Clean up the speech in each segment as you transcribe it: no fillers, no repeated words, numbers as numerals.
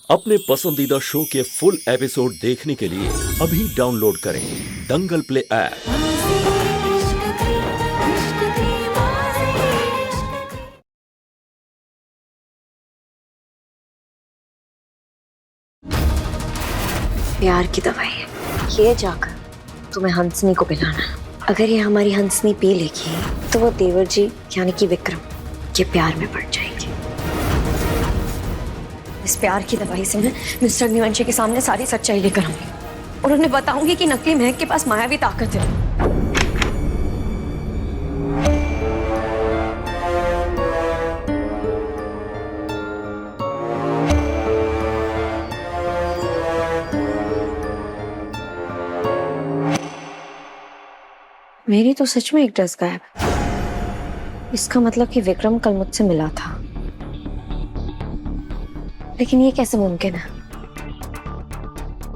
अपने पसंदीदा शो के फुल एपिसोड देखने के लिए अभी डाउनलोड करें दंगल प्ले ऐप। प्यार की दवाई है ये, जाकर तुम्हें हंसनी को पिलाना। अगर ये हमारी हंसनी पी लेगी तो वो देवर जी यानी कि विक्रम के प्यार में पड़ जाएगी। इस प्यार की दवाई से मैं मिस्टर अग्निवंशी के सामने सारी सच्चाई लेकर आऊंगी और उन्हें बताऊंगी कि नकली महक के पास मायावी ताकत है। मेरी तो सच में एक ड्रेस गायब है। इसका मतलब कि विक्रम कल मुझसे मिला था, लेकिन ये कैसे मुमकिन है?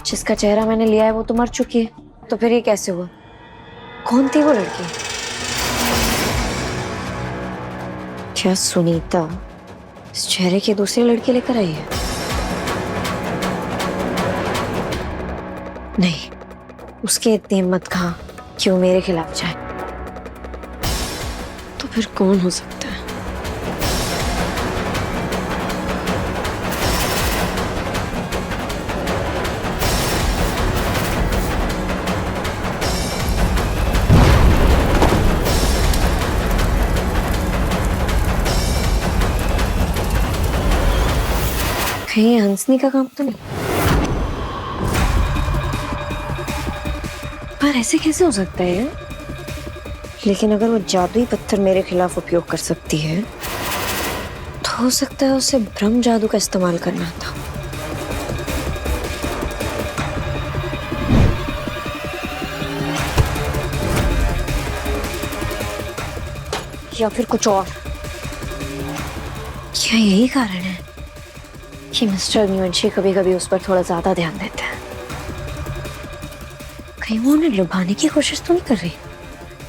जिसका चेहरा मैंने लिया है वो तो मर चुकी है, तो फिर ये कैसे हुआ? कौन थी वो लड़की? क्या सुनीता इस चेहरे की दूसरी लड़की लेकर आई है? नहीं, उसकी इतनी हिम्मत कहाँ कि वो मेरे खिलाफ जाए। तो फिर कौन हो सकता है? कहीं हंसनी का काम तो नहीं? पर ऐसे कैसे हो सकता है? लेकिन अगर वो जादुई पत्थर मेरे खिलाफ उपयोग कर सकती है तो हो सकता है उसे ब्रह्म जादू का इस्तेमाल करना था। या फिर कुछ और। क्या यही कारण है कि मिस्टर अग्निवंशी कभी कभी उस पर थोड़ा ज्यादा ध्यान देते हैं? कहीं वो उन्हें लुभाने की कोशिश तो नहीं कर रही?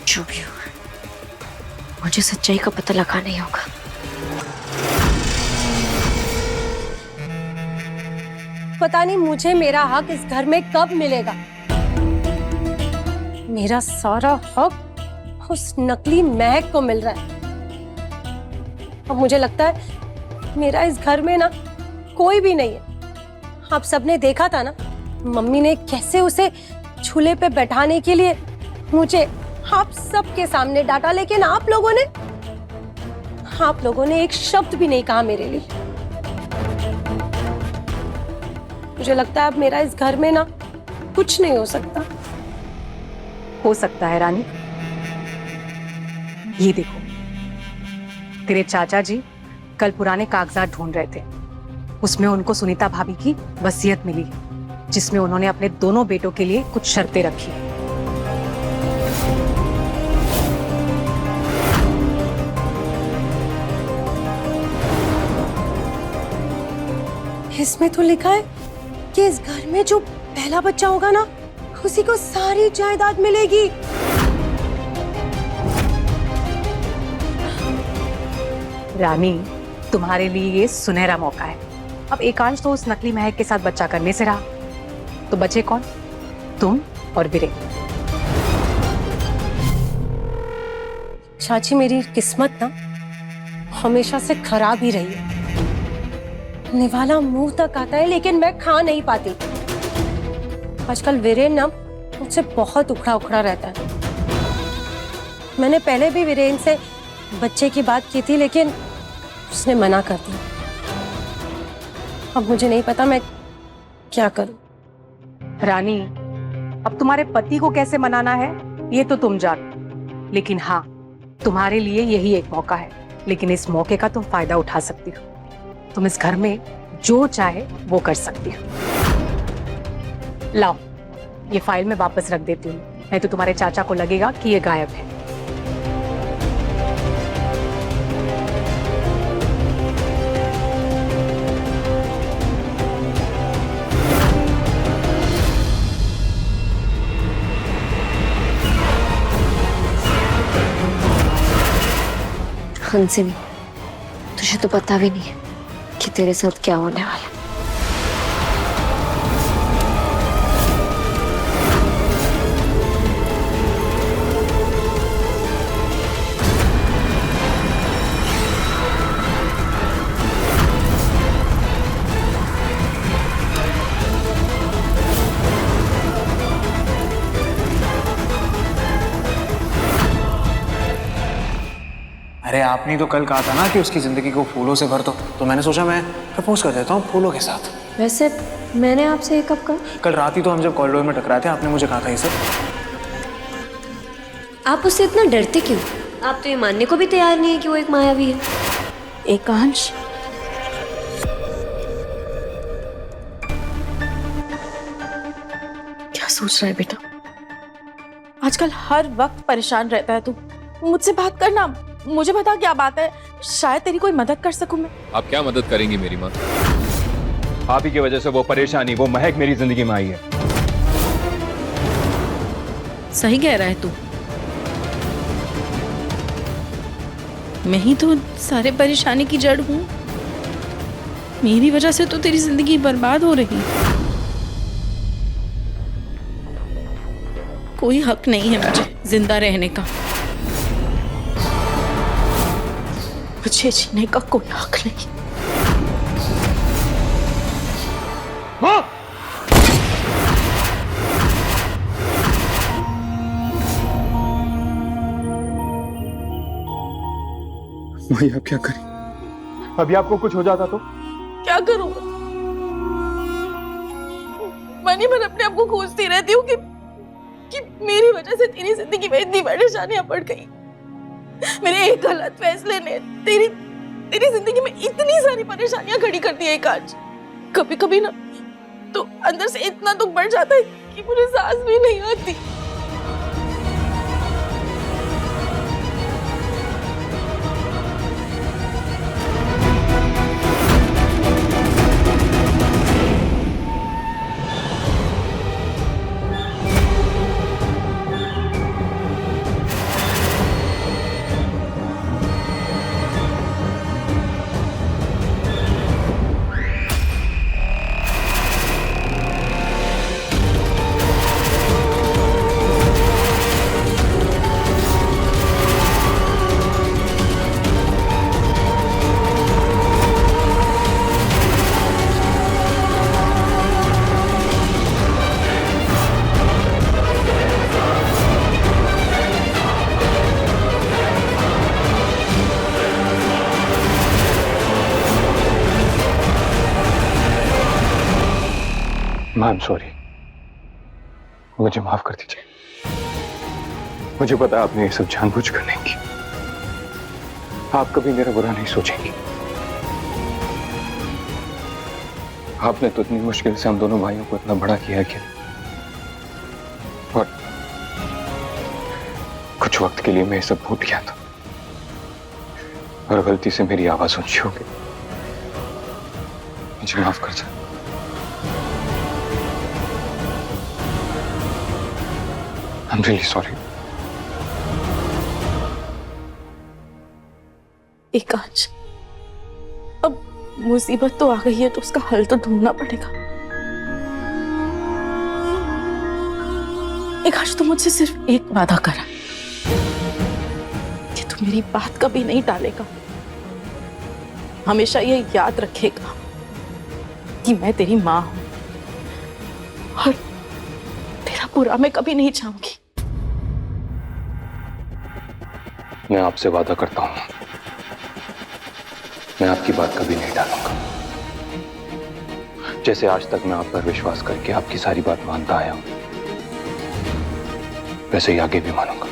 जो भी हो, मुझे सच्चाई का पता लगाना ही होगा। पता नहीं मुझे मेरा हक इस घर में कब मिलेगा। मेरा सारा हक उस नकली महक को मिल रहा है। अब मुझे लगता है मेरा इस घर में ना कोई भी नहीं है। आप सबने देखा था ना, मम्मी ने कैसे उसे झूले पे बैठाने के लिए मुझे आप सबके सामने डांटा, लेकिन आप लोगों ने एक शब्द भी नहीं कहा मेरे लिए। मुझे लगता है अब मेरा इस घर में ना कुछ नहीं हो सकता। हो सकता है रानी। ये देखो, तेरे चाचा जी कल पुराने कागजात ढूंढ रहे थे। उसमें उनको सुनीता भाभी की वसीयत मिली, जिसमें उन्होंने अपने दोनों बेटों के लिए कुछ शर्तें रखी। इसमें तो लिखा है कि इस घर में जो पहला बच्चा होगा ना, उसी को सारी जायदाद मिलेगी। रानी, तुम्हारे लिए ये सुनहरा मौका है। अब एकांश तो उस नकली महक के साथ बच्चा करने से रहा, तो बचे कौन? तुम और वीरेन। चाची, मेरी किस्मत ना हमेशा से खराब ही रही है। निवाला मुंह तक आता है लेकिन मैं खा नहीं पाती। आजकल वीरेन ना मुझसे बहुत उखड़ा उखड़ा रहता है। मैंने पहले भी वीरेन से बच्चे की बात की थी, लेकिन उसने मना कर दिया। अब मुझे नहीं पता मैं क्या करूं। रानी, अब तुम्हारे पति को कैसे मनाना है ये तो तुम जानो, लेकिन हाँ, तुम्हारे लिए यही एक मौका है। लेकिन इस मौके का तुम फायदा उठा सकती हो। तुम इस घर में जो चाहे वो कर सकती हो। लाओ, ये फाइल मैं वापस रख देती हूँ, नहीं तो तुम्हारे चाचा को लगेगा कि ये गायब है। हंसिनी, तुझे तो पता भी नहीं है कि तेरे साथ क्या होने वाला है। अरे आपने तो कल कहा था ना कि उसकी जिंदगी को फूलों से भर दो, तो मैंने सोचा मैं प्रपोज कर देता हूँ फूलों के साथ। वैसे मैंने आपसे ये कब कहा? कल रात ही तो हम जब कॉरिडोर में टकराए थे, आपने मुझे कहा था ये सब। आप उससे इतना डरते क्यों? आप तो ये मानने को भी तैयार नहीं है कि वो एक मायावी है। एकांश, क्या सोच रहा है बेटा? आजकल हर वक्त परेशान रहता है तू। मुझसे बात करना, मुझे बता क्या बात है, शायद तेरी कोई मदद कर सकूं मैं। आप क्या मदद करेंगी मेरी माँ? आप ही की वजह से वो परेशानी, वो महक मेरी जिंदगी में आई है। सही कह रहा है तू। मैं ही तो सारे परेशानी की जड़ हूं। मेरी वजह से तो तेरी जिंदगी बर्बाद हो रही है। कोई हक नहीं है मुझे जिंदा रहने का, मुझे जीने का कोई हक नहीं। वही आप क्या करें? अभी आपको कुछ हो जाता तो? क्या करूंगा? मनी भर अपने आप को खोजती रहती हूँ कि मेरी वजह से तेरी जिंदगी में इतनी परेशानियां बढ़ गई। मेरे एक गलत फैसले ने तेरी जिंदगी में इतनी सारी परेशानियां खड़ी कर दी है। आज कभी कभी ना तो अंदर से इतना दुख बढ़ जाता है कि मुझे सांस भी नहीं आती। मैम सॉरी, मुझे माफ कर दीजिए। मुझे पता है आपने ये सब जानबूझ कर नहीं की। आप कभी मेरा बुरा नहीं सोचेंगी। आपने तो इतनी मुश्किल से हम दोनों भाइयों को इतना बड़ा किया है कि और कुछ वक्त के लिए मैं ये सब भूल गया था और गलती से मेरी आवाज ऊंची हो गई। मुझे माफ कर दो। I'm really sorry. एकांश, अब मुसीबत तो आ गई है तो उसका हल तो ढूंढना पड़ेगा। एकांश, तू मुझसे सिर्फ एक वादा करा कि तू मेरी बात कभी नहीं टालेगा। हमेशा ये याद रखेगा कि मैं तेरी माँ हूं और तेरा बुरा मैं कभी नहीं चाहूंगी। मैं आपसे वादा करता हूं, मैं आपकी बात कभी नहीं टालूंगा। जैसे आज तक मैं आप पर विश्वास करके आपकी सारी बात मानता आया हूं, वैसे ही आगे भी मानूंगा।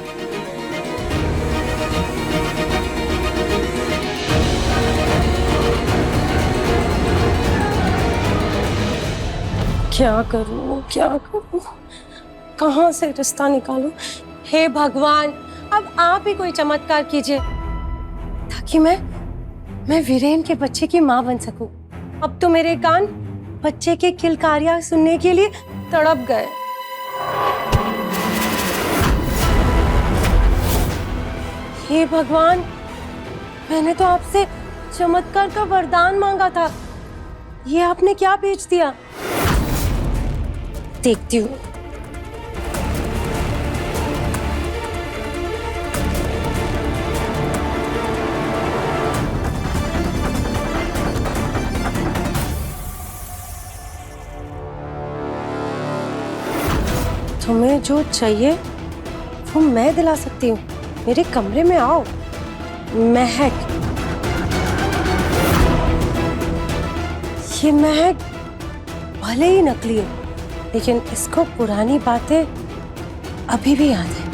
क्या करूं, क्या करूं, कहां से रिश्ता निकालूं? हे भगवान, अब आप ही कोई चमत्कार कीजिए ताकि मैं वीरेन के बच्चे की मां बन सकूं। अब तो मेरे कान बच्चे के किलकारियां सुनने के लिए तड़प गए। हे भगवान, मैंने तो आपसे चमत्कार का वरदान मांगा था, ये आपने क्या भेज दिया? देखती हूँ। तुम्हें जो चाहिए वो मैं दिला सकती हूँ। मेरे कमरे में आओ। महक, ये महक भले ही नकली है, लेकिन इसको पुरानी बातें अभी भी याद है।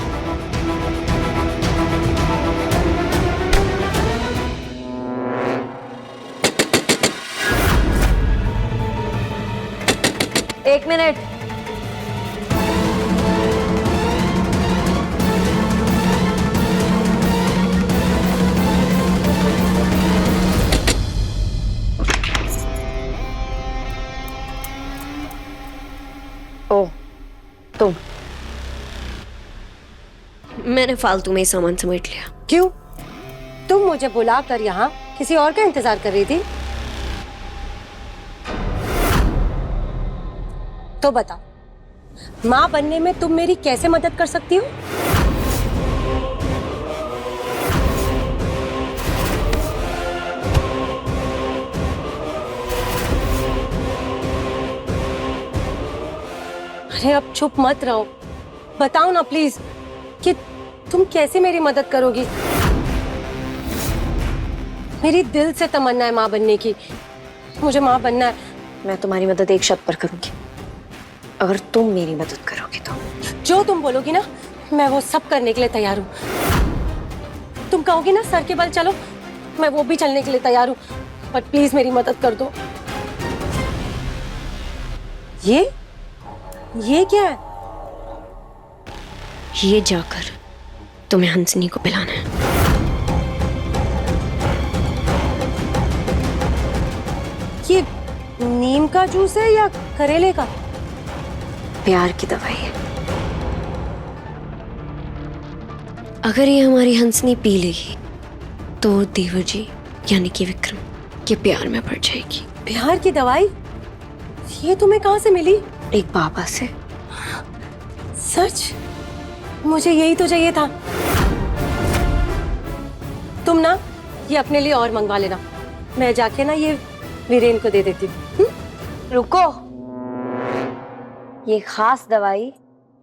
एक मिनट। ओ, तुम। मैंने फालतू में ही सामान समेट लिया। क्यों? तुम मुझे बुलाकर यहाँ किसी और का इंतजार कर रही थी? तो बताओ, माँ बनने में तुम मेरी कैसे मदद कर सकती हो? अरे अब चुप मत रहो, बताओ ना प्लीज कि तुम कैसे मेरी मदद करोगी। मेरी दिल से तमन्ना है माँ बनने की, मुझे माँ बनना है। मैं तुम्हारी मदद एक शर्त पर करूंगी, अगर तुम मेरी मदद करोगी तो। जो तुम बोलोगी ना, मैं वो सब करने के लिए तैयार हूँ। तुम कहोगी ना सर के बल चलो, मैं वो भी चलने के लिए तैयार हूँ, बट प्लीज मेरी मदद कर दो। ये क्या है? ये जाकर तुम्हें हंसनी को पिलाना है। ये नीम का जूस है या करेले का? प्यार की दवाई है। अगर ये हमारी हंसनी पी लेगी तो देवर जी यानी कि विक्रम के प्यार में पड़ जाएगी। प्यार की दवाई? ये तुम्हें कहाँ से मिली? एक बाबा से। सच? मुझे यही तो चाहिए था। तुम ना ये अपने लिए और मंगवा लेना, मैं जाके ना ये वीरेन को दे देती हूँ। रुको, ये खास दवाई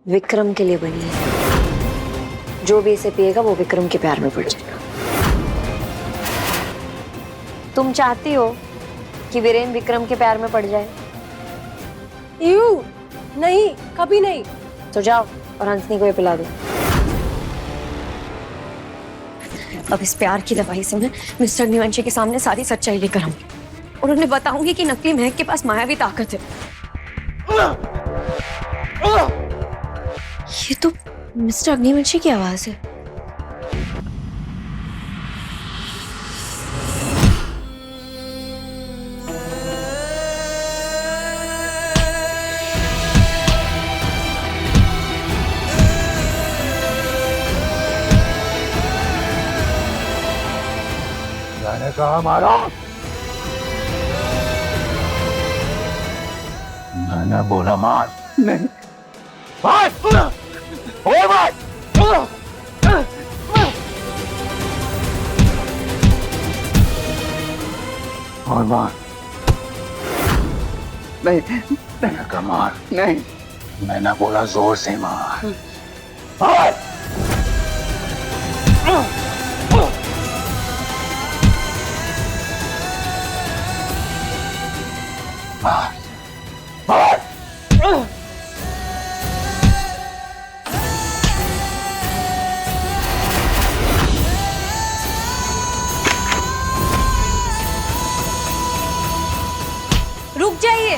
विक्रम के लिए बनी है। जो भी इसे पिएगा वो विक्रम के प्यार में पड़ जाएगा। तुम चाहती हो कि वीरेन विक्रम के प्यार में पड़ जाए? यू नहीं, कभी नहीं। तो जाओ और हंसनी को ये पिला दो। अब इस प्यार की दवाई से मैं मिस्टर अग्निवंशी के सामने सारी सच्चाई लेकर आऊंगी और उन्हें बताऊंगी कि नकली महक के पास मायावी ताकत है। ये तो मिस्टर अग्निवंशी की आवाज है। मैंने कहा मारो। मैंने बोला मार। नहीं मार। और मार। और मार। नहीं मैंने कहा मार। नहीं मैंने बोला जोर से मार। मार। रुक जाइए।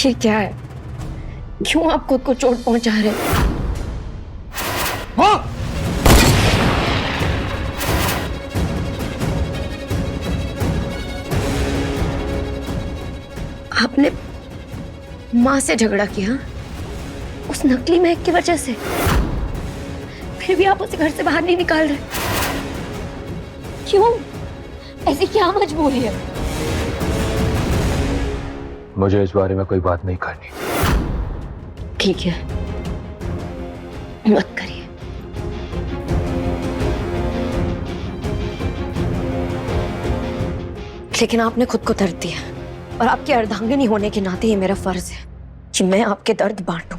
ये क्या है? क्यों आप खुद को चोट पहुंचा रहे हैं? आपने माँ से झगड़ा किया उस नकली महक की वजह से, फिर भी आप उसे घर से बाहर नहीं निकाल रहे। क्यों? ऐसी क्या मजबूरी है? मुझे इस बारे में कोई बात नहीं करनी। ठीक है, मत करिए। लेकिन आपने खुद को दर्द दिया और आपकी अर्धांगिनी होने के नाते ये मेरा फर्ज है कि मैं आपके दर्द बांटूं।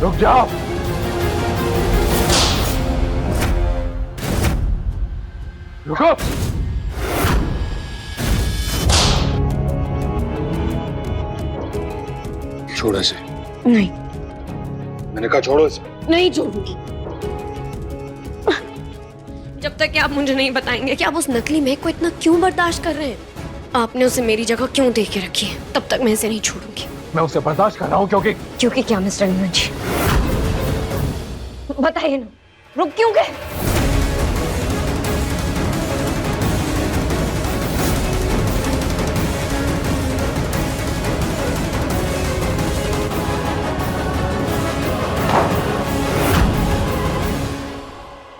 रुक जाओ। रुको। छोड़ो इसे। नहीं, मैंने कहा छोड़ो इसे। नहीं छोड़ूंगी जब तक कि आप मुझे नहीं बताएंगे कि आप उस नकली महक को इतना क्यों बर्दाश्त कर रहे हैं। आपने उसे मेरी जगह क्यों दे के रखी है, तब तक मैं इसे नहीं छोड़ूंगी। मैं उसे बर्दाश्त कर रहा हूँ क्योंकि क्या मिस्टर नीमन जी, बताइए ना, रुक क्यों गए?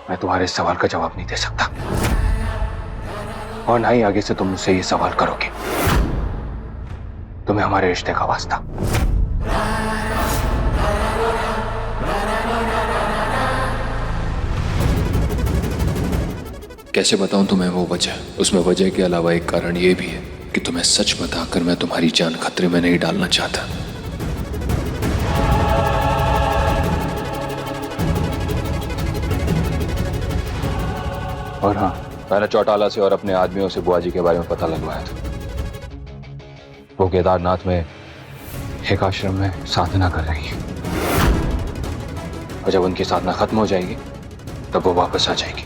मैं तुम्हारे इस सवाल का जवाब नहीं दे सकता और ना ही आगे से तुम मुझसे ये सवाल करोगे। तुम्हें हमारे रिश्ते का वास्ता। कैसे बताऊं तुम्हें वो वजह? उसमें वजह के अलावा एक कारण ये भी है कि तुम्हें सच बताकर मैं तुम्हारी जान खतरे में नहीं डालना चाहता। और हाँ, मैंने चौटाला से और अपने आदमियों से बुआ जी के बारे में पता लगवाया था। वो केदारनाथ में एक आश्रम में साधना कर रही है और जब उनकी साधना खत्म हो जाएगी तब वो वापस आ जाएगी।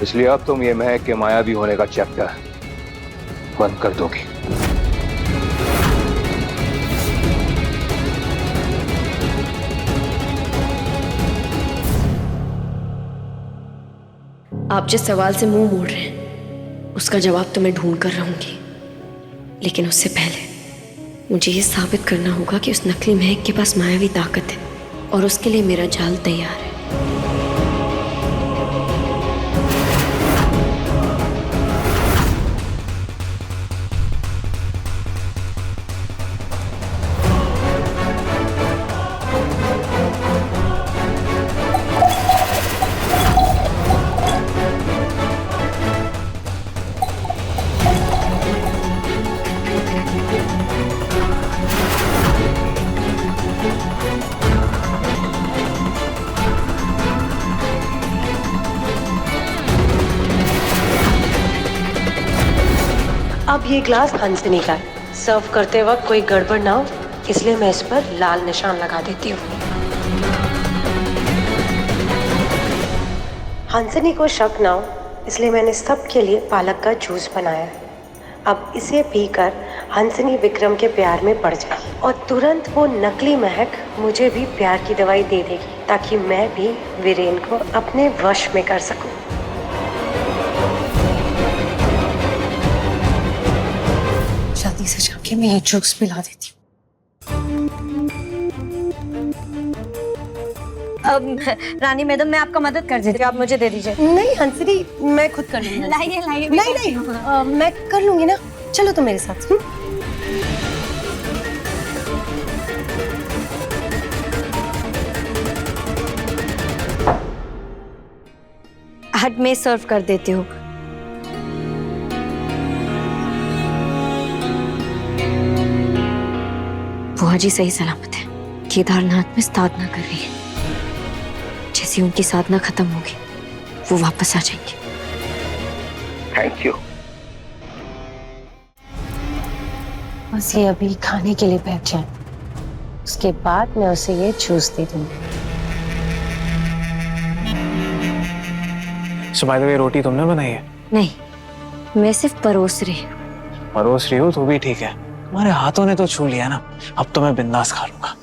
इसलिए अब तुम ये महक के मायावी होने का चैप्टर बंद कर दोगे। आप जिस सवाल से मुंह मोड़ रहे हैं उसका जवाब तो मैं ढूंढ कर रहूंगी, लेकिन उससे पहले मुझे ये साबित करना होगा कि उस नकली महक के पास मायावी ताकत है और उसके लिए मेरा जाल तैयार है। अब ये ग्लास हंसनी का है। सर्व करते वक्त कोई गड़बड़ ना हो, इसलिए मैं इस पर लाल निशान लगा देती हूँ। हंसनी को शक ना हो, इसलिए मैंने सबके लिए पालक का जूस बनाया है। अब इसे पीकर हंसनी विक्रम के प्यार में पड़ जाएगी और तुरंत वो नकली महक मुझे भी प्यार की दवाई दे देगी, ताकि मैं भी वीरेन को अपने वश में कर सकूं। जल्दी से जाके मैं ये जूस पिला देती हूँ। अब रानी मैडम, मैं आपका मदद कर देती हूँ, आप मुझे दे दीजिए। नहीं हंसनी, मैं खुद कर लूंगी। लाइए लाइए। नहीं मैं कर लूंगी ना, चलो तुम मेरे साथ। हट, मैं सर्व कर देती हूँ। बुआ जी सही सलामत है, केदारनाथ में साधना कर रही है। जैसे ही उनकी साधना खत्म होगी वो वापस आ जाएंगे। Thank you. बस ये अभी खाने के लिए बैठ जाए, उसके बाद मैं उसे ये जूस दे दूंगी। सो बाय द वे, रोटी तुमने बनाई है? नहीं, मैं सिर्फ परोस रही हूँ। परोस रही हो तो भी ठीक है, तुम्हारे हाथों ने तो छू लिया ना, अब तो मैं बिंदास खा लूंगा।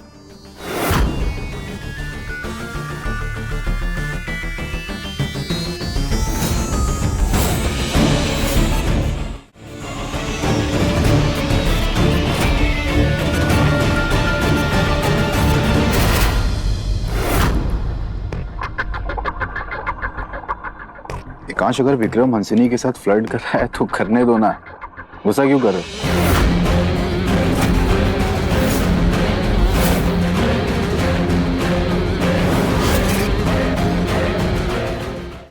काश अगर विक्रम हंसिनी के साथ फ्लर्ट कर रहा है तो करने दो ना, गुस्सा क्यों कर रहे हो?